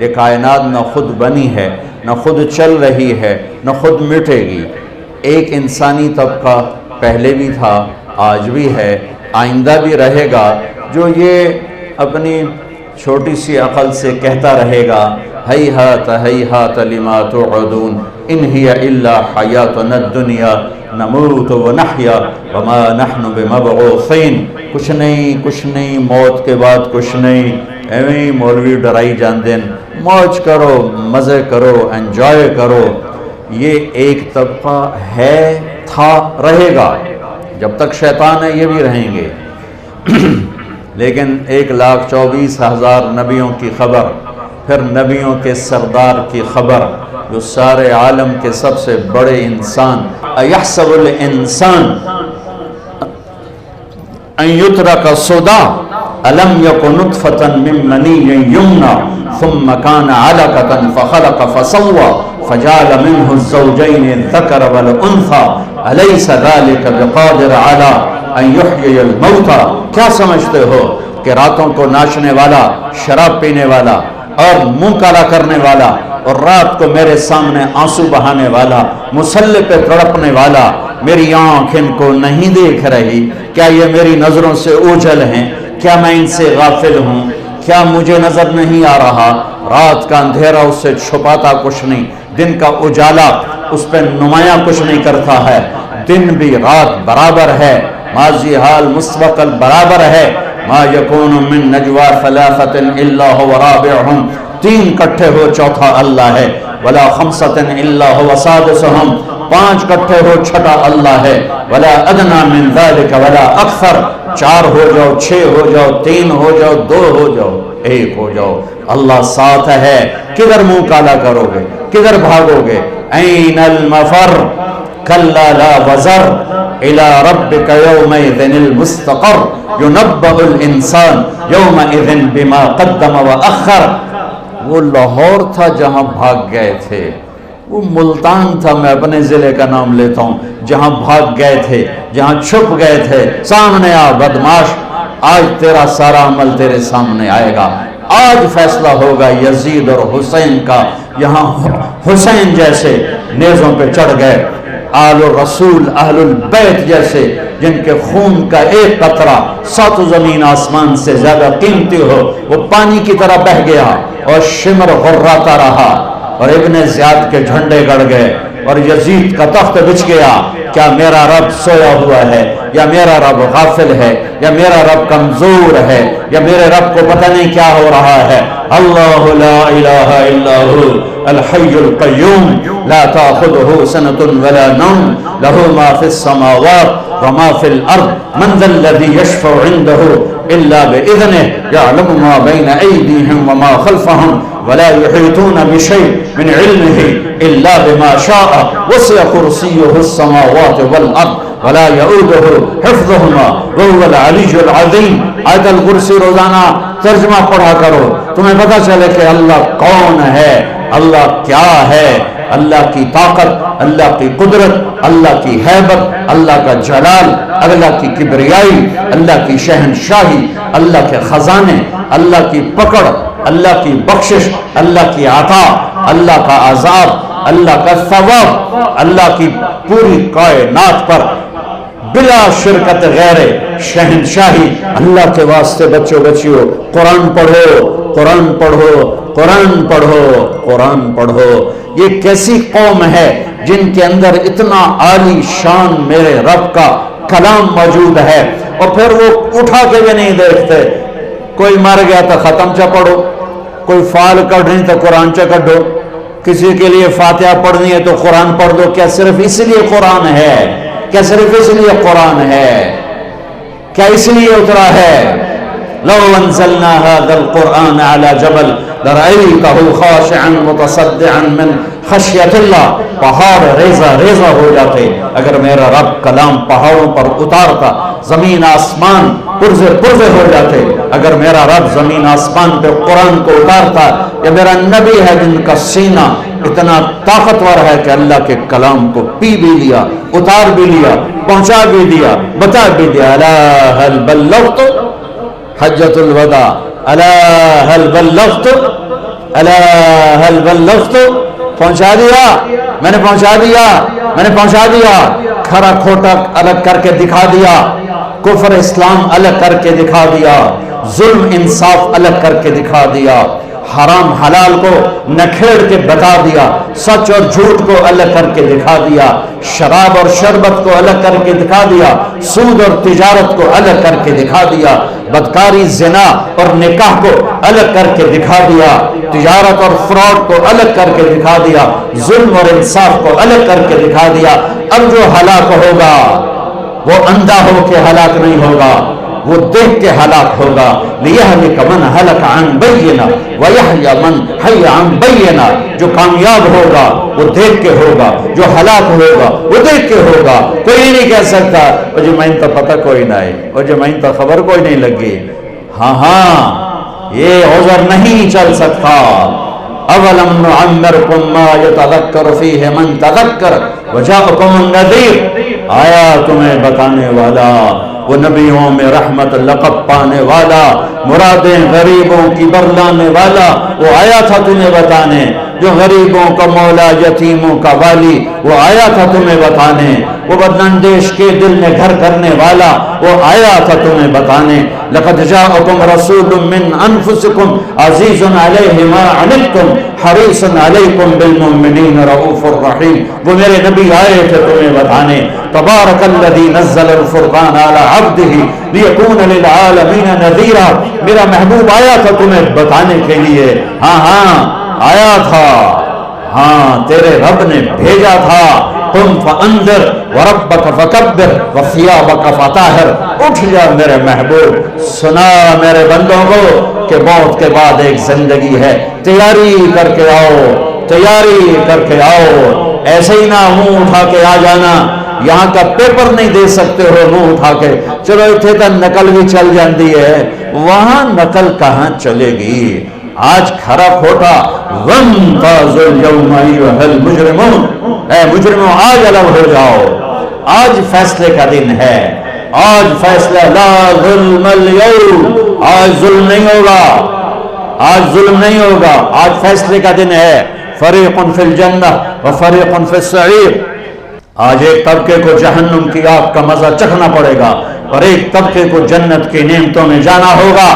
یہ کائنات نہ خود بنی ہے، نہ خود چل رہی ہے، نہ خود مٹے گی۔ ایک انسانی طبقہ پہلے بھی تھا، آج بھی ہے، آئندہ بھی رہے گا، جو یہ اپنی چھوٹی سی عقل سے کہتا رہے گا ہیہات ہیہات لما توعدون ان ہی الا حیاتنا الدنیا نموت ونحیا وما نحن بمبعوثین، کچھ نہیں، موت کے بعد کچھ نہیں، ایویں مولوی ڈرائی جان دین، موج کرو، مزے کرو، انجوائے کرو۔ یہ ایک طبقہ ہے، تھا، رہے گا، جب تک شیطان ہے یہ بھی رہیں گے۔ لیکن 1,24,000 نبیوں کی خبر، پھر نبیوں کے سردار کی خبر، جو سارے عالم کے سب سے بڑے انسان، اَيَحْسَبُ الْإِنسان أَن يُتْرَكَ سُدًى أَلَمْ يَكُ نُطْفَةً مِّن مَّنِيٍّ يُمْنَىٰ ثُمَّ كَانَ عَلَقَةً فَخَلَقَ فَسَوَّىٰ فَجَعَلَ مِنْهُ الزَّوْجَيْنِ الذَّكَرَ وَالْأُنثَىٰ أَلَيْسَ ذَلِكَ بِقَادِرٍ عَلَىٰ أَن يُحْيِيَ الْمَوْتَىٰ۔ کیا سمجھتے ہو کہ راتوں کو ناچنے والا، شراب پینے والا اور منہ کالا کرنے والا، اور رات کو میرے سامنے آنسو بہانے والا، مصلی پہ تڑپنے والا، میری آنکھ ان کو نہیں دیکھ رہی؟ کیا یہ میری نظروں سے اوجھل ہیں؟ کیا میں ان سے غافل ہوں؟ کیا مجھے نظر نہیں آ رہا؟ رات کا اندھیرا اس سے چھپاتا کچھ نہیں، دن کا اجالا اس پہ نمایاں کچھ نہیں کرتا ہے۔ دن بھی رات برابر ہے، ماضی حال مستقبل برابر ہے۔ ما یکون من نجوا ثلاثۃ الا هو رابعهم، 3 کٹھے ہو چوتھا اللہ ہے، ولا خمسۃ الا هو سادسهم، 5 کٹھے ہو چھٹا اللہ ہے، ولا ادنی من ذلک ولا اکثر، 4 ہو جاؤ، 6 ہو جاؤ، 3 ہو جاؤ، 2 ہو جاؤ، 1 ہو جاؤ، اللہ ساتھ ہے۔ کدھر منہ کالا کرو گے؟ کدھر بھاگو گے؟ این المفر کلا لا وزر الى ربک یومئذ المستقر ینبأ الانسان یومئذ بما قدم واخر۔ وہ لاہور تھا جہاں بھاگ گئے تھے، وہ ملتان تھا، میں اپنے ضلع کا نام لیتا ہوں، جہاں بھاگ گئے تھے، جہاں چھپ گئے تھے۔ سامنے آ بدماش، آج تیرا سارا عمل تیرے سامنے آئے گا۔ آج فیصلہ ہوگا یزید اور حسین کا۔ یہاں حسین جیسے نیزوں پہ چڑھ گئے، آل الرسول اہل البیت جیسے جن کے خون کا ایک قطرہ 7 زمین آسمان سے زیادہ قیمتی ہو، وہ پانی کی طرح بہہ گیا اور شمر غراتا رہا، اور ابن زیاد کے جھنڈے گڑ گئے اور یزید کا تخت بچھ گیا۔ کیا میرا رب سویا ہوا ہے، یا میرا رب غافل ہے، یا میرا رب کمزور ہے، یا میرے رب کو پتہ نہیں کیا ہو رہا ہے؟ اللہ لا الہ الا هو الحی القیوم لا تأخذه سنة ولا نوم له ما في السماوات وما في الارض من ذا الذي يشفع عنده الا باذنه يعلم ما بين ايديهم وما خلفهم ولا يحيطون بشيء من علمه الا بما شاء وسع كرسيه السماوات والارض ولا يؤوده حفظهما وهو العلي العظيم۔ آیت الکرسی روزانہ ترجمہ پڑھا کرو، تمہیں پتہ چلے کہ اللہ کون ہے، اللہ کیا ہے، اللہ کی طاقت، اللہ کی قدرت، اللہ کی ہیبت، اللہ کا جلال، اللہ کی کبریائی، اللہ کی شہنشاہی، اللہ کے خزانے، اللہ کی پکڑ، اللہ کی بخشش، اللہ کی عطا، اللہ کا عذاب، اللہ کا ثواب، اللہ کی پوری کائنات پر بلا شرکت غیر شہنشاہی۔ اللہ کے واسطے بچوں بچیوں قرآن پڑھو، قرآن پڑھو، قرآن پڑھو، قرآن پڑھو۔ یہ کیسی قوم ہے جن کے اندر اتنا عالی شان میرے رب کا کلام موجود ہے، اور پھر وہ اٹھا کے بھی نہیں دیکھتے۔ کوئی مر گیا تو ختم چا پڑھو، کوئی فال کڑھنی تو قرآن چا کڑھو، کسی کے لیے فاتحہ پڑھنی ہے تو قرآن پڑھ دو۔ کیا صرف اس لیے قرآن ہے؟ کیا صرف اس لیے قرآن ہے؟ کیا اس لیے اترا ہے؟ لو انزلنا هذا القرآن على جبل لرأيته خاشعا متصدعا من خشیت اللہ۔ پہاڑ ریزہ ریزہ ہو جاتے اگر میرا رب کلام پہاڑوں پر اتارتا، زمین آسمان پرزے پرزے ہو جاتے اگر میرا رب زمین آسمان پہ قرآن کو اتارتا۔ یہ میرا نبی ہے جن کا سینہ اتنا طاقتور ہے کہ اللہ کے کلام کو پی بھی لیا، اتار بھی لیا، پہنچا بھی دیا، بتا بھی دیا۔ الا هل بلغت حجۃ الوداع، الا هل بلغت الا هل بلغت، پہنچا دیا، میں نے پہنچا دیا، میں نے پہنچا دیا، کھرا کھوٹا الگ کر کے دکھا دیا، کفر اسلام الگ کر کے دکھا دیا، ظلم انصاف الگ کر کے دکھا دیا، حرام حلال کو نکھیڑ کے بتا دیا، سچ اور جھوٹ کو الگ کر کے دکھا دیا، شراب اور شربت کو الگ کر کے دکھا دیا، سود اور تجارت کو الگ کر کے دکھا دیا، بدکاری زنا اور نکاح کو الگ کر کے دکھا دیا، تجارت اور فراڈ کو الگ کر کے دکھا دیا، ظلم اور انصاف کو الگ کر کے دکھا دیا۔ اب جو ہلاک ہوگا وہ اندھا ہو کے ہلاک نہیں ہوگا، وہ دیکھ کے ہلاک ہوگا۔ لِيَهْلِكَ مَنْ هَلَكَ عَنْ بَيِّنَةٍ وَيَحْيَى مَنْ حَيَّ عَنْ بَيِّنَةٍ، جو کامیاب ہوگا وہ دیکھ کے ہوگا، جو ہلاک ہوگا وہ دیکھ کے ہوگا۔ کوئی نہیں کہہ سکتا وہ جو میں تو پتہ کوئی نہ ہے، وہ جو میں تو خبر کوئی نہیں لگی۔ ہاں یہ عذر نہیں چل سکتا۔ اولم نعمرکم ما یتذکر فیہ من تذکر وجاءکم النذیر، آیا تمہیں بتانے والا، وہ نبیوں میں رحمت لقب پانے والا، مرادیں غریبوں کی برلانے والا، وہ آیا تھا تمہیں بتانے، جو غریبوں کا مولا یتیموں کا والی، وہ آیا تھا تمہیں بتانے، وہ بداندیش کے دل میں گھر کرنے والا، وہ آیا تھا تمہیں بتانے۔ لقد جاءکم رسول من انفسکم عزیز علیہ ما عنتم حریص علیکم بالمؤمنین رؤوف الرحیم، وہ میرے نبی آئے تھے تمہیں بتانے۔ تبارک الذی نزل الفرقان علی عبدہ لیکون للعالمین نذیرا، میرا محبوب آیا تھا تمہیں بتانے کے لیے۔ ہاں ہاں آیا تھا، ہاں تیرے رب نے بھیجا تھا۔ قم فانذر وربک فکبر وثیابک فطہر، اٹھ جا میرے محبوب، سنا میرے بندوں کو کہ موت کے بعد ایک زندگی ہے، تیاری کر کے آؤ، تیاری کر کے آؤ۔ ایسے ہی نہ منہ اٹھا کے آ جانا، یہاں کا پیپر نہیں دے سکتے ہو منہ اٹھا کے، چلو اتنے تک نقل بھی چل جاتی ہے، وہاں نقل کہاں چلے گی؟ آج کھرا کھوٹا وَامْتَازُوا الْيَوْمَ أَيُّهَا الْمُجْرِمُونَ، اے مجرموں آج الگ ہو جاؤ، آج فیصلے کا دن ہے، آج فیصلہ، لا ظلم اليوم، آج ظلم نہیں ہوگا، آج ظلم نہیں ہوگا، آج فیصلے کا دن ہے۔ فریق فی الجنہ وفریق فی السعیر، آج ایک طبقے کو جہنم کی آگ کا مزہ چکھنا پڑے گا اور ایک طبقے کو جنت کی نعمتوں میں جانا ہوگا۔